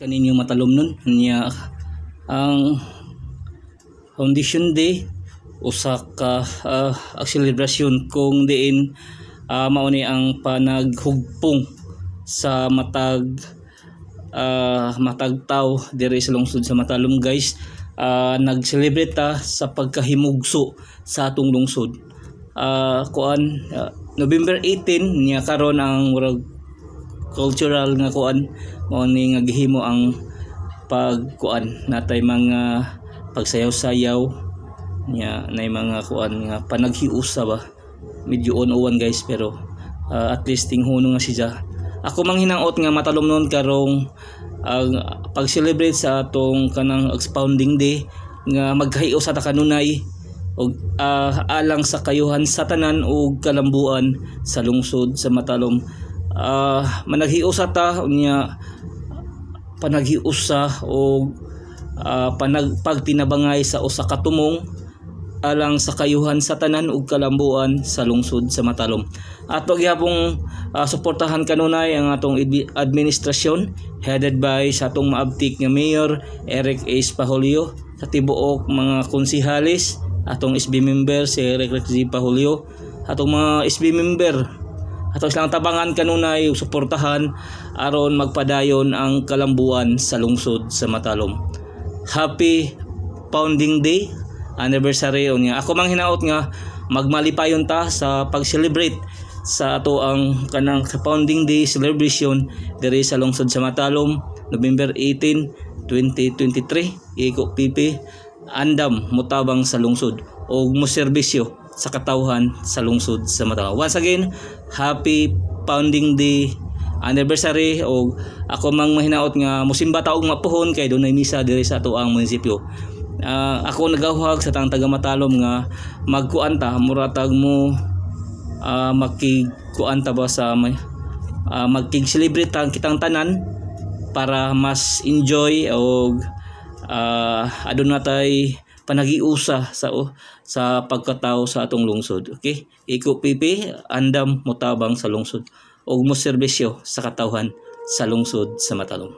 Kaninyo matalom nun niya ang Foundation Day usa ka celebration kung diin mauni ang panaghugpong sa matag tao diri sa lungsod sa Matalom, guys. Nag-celebrate ta sa pagkahimugso sa atong lungsod. November 18 niya karon ang cultural nga mao ni nga gihimo ang natay mga pagsayaw-sayaw nya nay mga nga panaghiusa ba, medyo on guys, pero at least tinghuno nga siya. Ako mang hinaot nga matalom noon karong pag-celebrate sa atong kanang expounding day nga magkahiusa ta kanunay og alang sa kayuhan sa tanan ug kalambuan sa lungsod sa Matalom. Managhiusa ta unya panaghiusa o pagtinabangay sa usa ka tumong alang sa kayuhan sa tanan ug kalambuan sa lungsod sa Matalom. Ato gyapong suportahan kanunay ang atong administrasyon headed by sa atong maabtik nga Mayor Eric A. Pahulio, sa tibuok mga konsihalis, atong SB member si Eric Z. Pahulio, atong mga SB member ato silang tabangan kanunay ug suportahan aron magpadayon ang kalambuan sa lungsod sa Matalom. Happy Founding Day anniversary unya. Ako mang hinaot nga magmalipayon ta sa pag-celebrate sa ato ang kanang Founding Day celebration diri sa lungsod sa Matalom, November 18, 2023. Iko PP andam motabang sa lungsod ug moserbisyo sa katawhan sa lungsod sa Matalom. Once again, happy Founding Day anniversary. O ako mang mahinaot nga musimba ta og mapuhon kay dunay misa diri sa ato ang munisipyo. Ako nagahuhag sa taga Matalom nga magkuan ta muratag mo makikuan ta ba sa magkig-celebrate ta kitang tanan para mas enjoy og adun natay panagiusa sa pagkatao sa atong lungsod. Okay? Iko PP andam motabang sa lungsod ug moserbisyo sa katawhan sa lungsod sa Matalom.